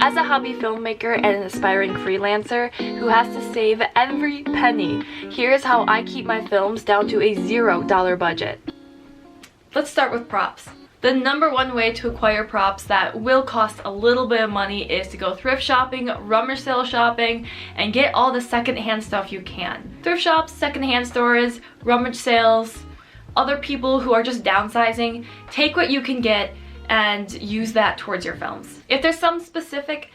As a hobby filmmaker and an aspiring freelancer who has to save every penny, here's how I keep my films down to a $0 budget. Let's start with props. The number one way to acquire props that will cost a little bit of money is to go thrift shopping, rummage sale shopping, and get all the secondhand stuff you can. Thrift shops, secondhand stores, rummage sales, other people who are just downsizing, take what you can get and use that towards your films. If there's some specific,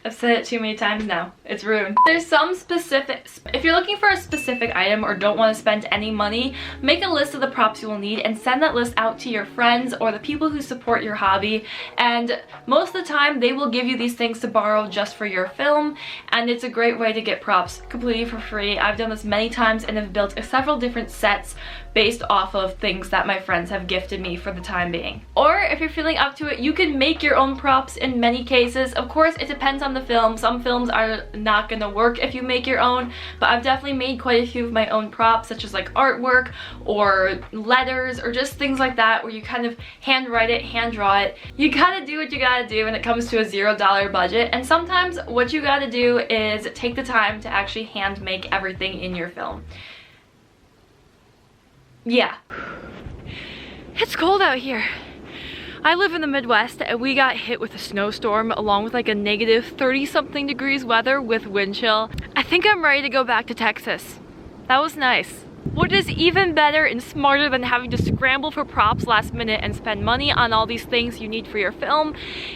I've said it too many times now. It's rude. There's some specific, if you're looking for a specific item or don't want to spend any money, make a list of the props you will need and send that list out to your friends or the people who support your hobby. And most of the time they will give you these things to borrow just for your film, and it's a great way to get props completely for free. I've done this many times and have built several different sets based off of things that my friends have gifted me for the time being. Or if you're feeling up to it, you can make your own props in many cases. Of course, it depends on the film. Some films are not gonna work if you make your own, but I've definitely made quite a few of my own props, such as like artwork or letters or just things like that where you kind of hand write it, hand draw it. You gotta do what you gotta do when it comes to a $0 budget, and sometimes what you gotta do is take the time to actually hand make everything in your film. Yeah. It's cold out here. I live in the Midwest and we got hit with a snowstorm along with like a negative 30-something degrees weather with wind chill. I think I'm ready to go back to Texas. That was nice. What is even better and smarter than having to scramble for props last minute and spend money on all these things you need for your film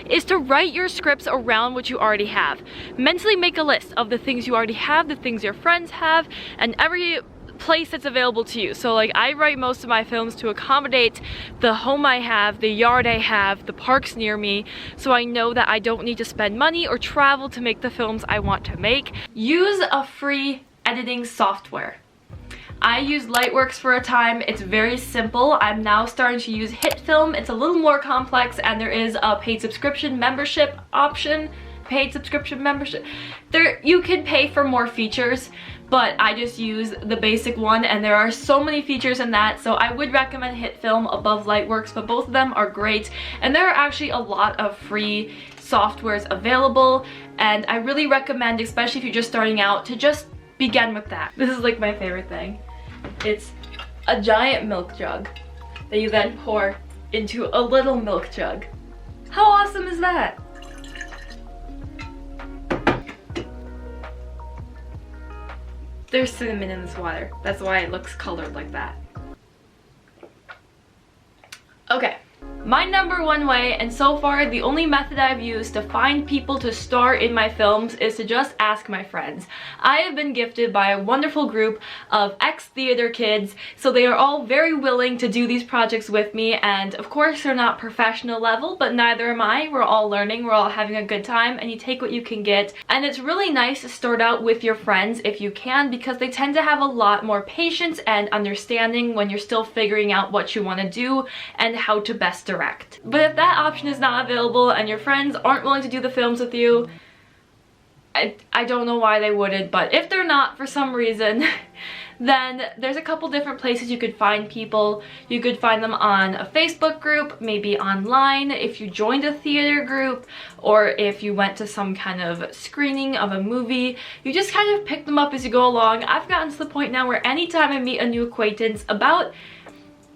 is to write your scripts around what you already have. Mentally make a list of the things you already have, the things your friends have, and every place that's available to you. So like I write most of my films to accommodate the home I have, the yard I have, the parks near me, so I know that I don't need to spend money or travel to make the films I want to make. Use a free editing software. I used Lightworks for a time. It's very simple. I'm now starting to use HitFilm. It's a little more complex and there is a paid subscription membership option. There you can pay for more features, but I just use the basic one and there are so many features in that, so I would recommend HitFilm above Lightworks, but both of them are great. And there are actually a lot of free softwares available, and I really recommend, especially if you're just starting out, to just begin with that. This is like my favorite thing. It's a giant milk jug that you then pour into a little milk jug. How awesome is that? There's cinnamon in this water. That's why it looks colored like that. Okay. My number one way, and so far the only method I've used to find people to star in my films, is to just ask my friends. I have been gifted by a wonderful group of ex-theater kids, so they are all very willing to do these projects with me, and of course they're not professional level, but neither am I. We're all learning, we're all having a good time, and you take what you can get. And it's really nice to start out with your friends if you can, because they tend to have a lot more patience and understanding when you're still figuring out what you want to do and how to best direct. But if that option is not available and your friends aren't willing to do the films with you, I don't know why they wouldn't, but if they're not for some reason, then there's a couple different places you could find people. You could find them on a Facebook group, maybe online if you joined a theater group, or if you went to some kind of screening of a movie. You just kind of pick them up as you go along. I've gotten to the point now where anytime I meet a new acquaintance, about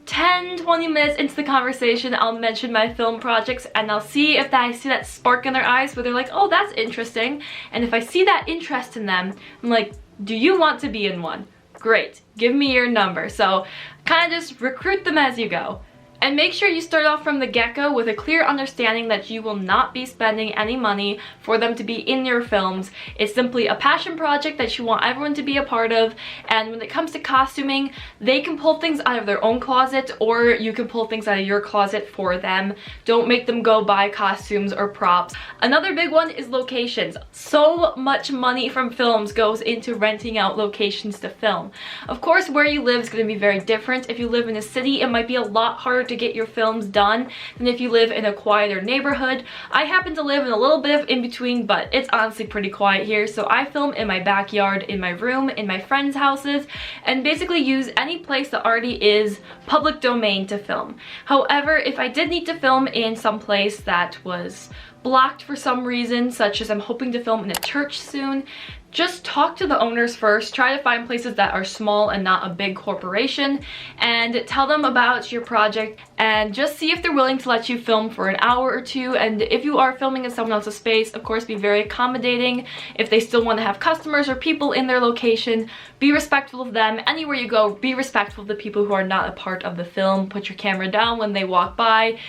10-20 minutes into the conversation, I'll mention my film projects and I'll see if I see that spark in their eyes where they're like, oh, that's interesting. And if I see that interest in them, I'm like, do you want to be in one? Great, give me your number. So kind of just recruit them as you go. And make sure you start off from the get-go with a clear understanding that you will not be spending any money for them to be in your films. It's simply a passion project that you want everyone to be a part of, and when it comes to costuming, they can pull things out of their own closet or you can pull things out of your closet for them. Don't make them go buy costumes or props. Another big one is locations. So much money from films goes into renting out locations to film. Of course, where you live is going to be very different. If you live in a city, it might be a lot harder to get your films done than if you live in a quieter neighborhood. I happen to live in a little bit of in between, but it's honestly pretty quiet here, so I film in my backyard, in my room, in my friends' houses, and basically use any place that already is public domain to film. However, if I did need to film in some place that was blocked for some reason, such as I'm hoping to film in a church soon, just talk to the owners first. Try to find places that are small and not a big corporation, and tell them about your project and just see if they're willing to let you film for an hour or two. And if you are filming in someone else's space, of course, be very accommodating. If they still want to have customers or people in their location, be respectful of them. Anywhere you go, be respectful of the people who are not a part of the film. Put your camera down when they walk by,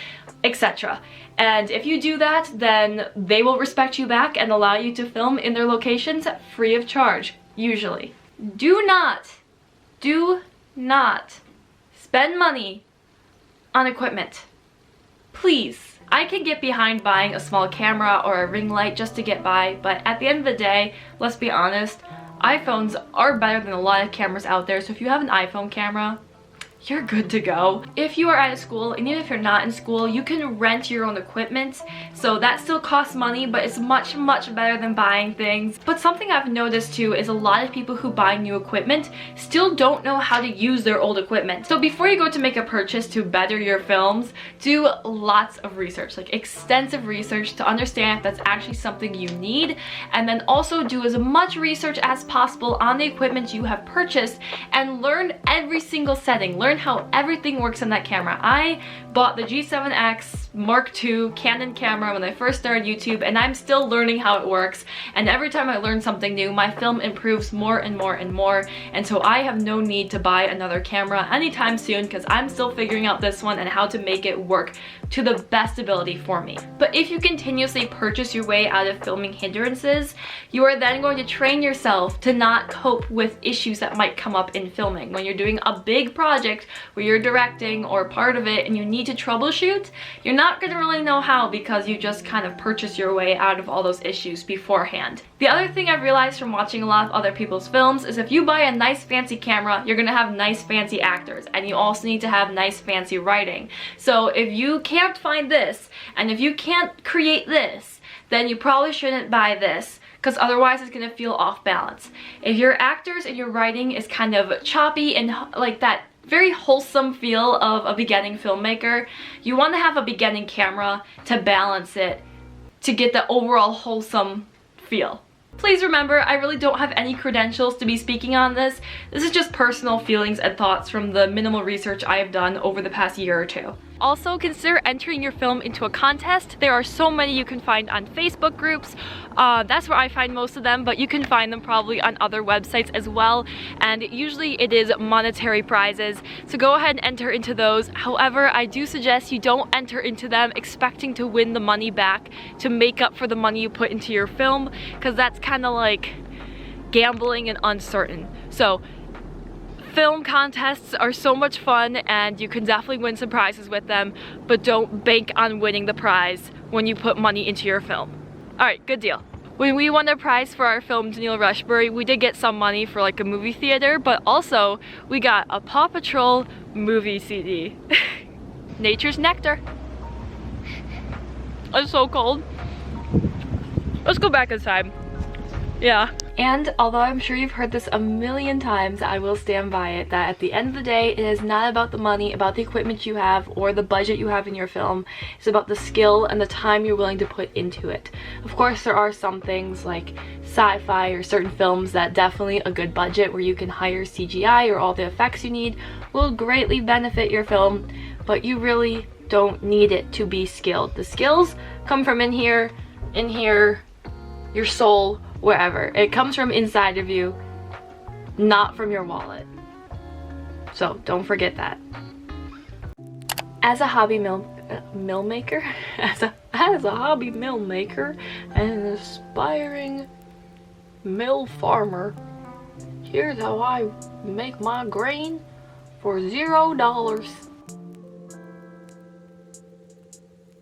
etc. And if you do that, then they will respect you back and allow you to film in their locations free of charge, usually. Do not spend money on equipment. Please. I can get behind buying a small camera or a ring light just to get by, but at the end of the day, let's be honest, iPhones are better than a lot of cameras out there, so if you have an iPhone camera, you're good to go. If you are out of school, and even if you're not in school, you can rent your own equipment, so that still costs money, but it's much better than buying things. But something I've noticed too is a lot of people who buy new equipment still don't know how to use their old equipment. So before you go to make a purchase to better your films, do lots of research, like extensive research, to understand if that's actually something you need, and then also do as much research as possible on the equipment you have purchased and learn every single setting. Learn how everything works on that camera. I bought the G7X Mark II Canon camera when I first started YouTube, and I'm still learning how it works, and every time I learn something new, my film improves more and more and more, and so I have no need to buy another camera anytime soon because I'm still figuring out this one and how to make it work to the best ability for me. But if you continuously purchase your way out of filming hindrances, you are then going to train yourself to not cope with issues that might come up in filming. When you're doing a big project where you're directing or part of it and you need to troubleshoot, you're not going to really know how because you just kind of purchase your way out of all those issues beforehand. The other thing I've realized from watching a lot of other people's films is if you buy a nice fancy camera, you're going to have nice fancy actors, and you also need to have nice fancy writing. So if you can't find this, and if you can't create this, then you probably shouldn't buy this, because otherwise it's going to feel off balance. If your actors and your writing is kind of choppy and like that very wholesome feel of a beginning filmmaker, you want to have a beginning camera to balance it, to get the overall wholesome feel. Please remember, I really don't have any credentials to be speaking on this. This is just personal feelings and thoughts from the minimal research I have done over the past year or two. Also, consider entering your film into a contest. There are so many you can find on Facebook groups. That's where I find most of them, but you can find them probably on other websites as well. And usually it is monetary prizes, so go ahead and enter into those. However, I do suggest you don't enter into them expecting to win the money back to make up for the money you put into your film, because that's kind of like gambling and uncertain. So film contests are so much fun and you can definitely win some prizes with them, but don't bank on winning the prize when you put money into your film. Alright, good deal. When we won a prize for our film Daniel Rushbury, we did get some money for like a movie theater, but also we got a Paw Patrol movie CD. Nature's nectar. It's so cold. Let's go back inside. Yeah. And although I'm sure you've heard this a million times, I will stand by it that at the end of the day, it is not about the money, about the equipment you have, or the budget you have in your film. It's about the skill and the time you're willing to put into it. Of course, there are some things like sci-fi or certain films that definitely a good budget where you can hire CGI or all the effects you need will greatly benefit your film, but you really don't need it to be skilled. The skills come from in here, your soul, wherever. It comes from inside of you, not from your wallet. So don't forget that. As a hobby mill maker, as a hobby mill maker and an aspiring mill farmer, here's how I make my grain for $0.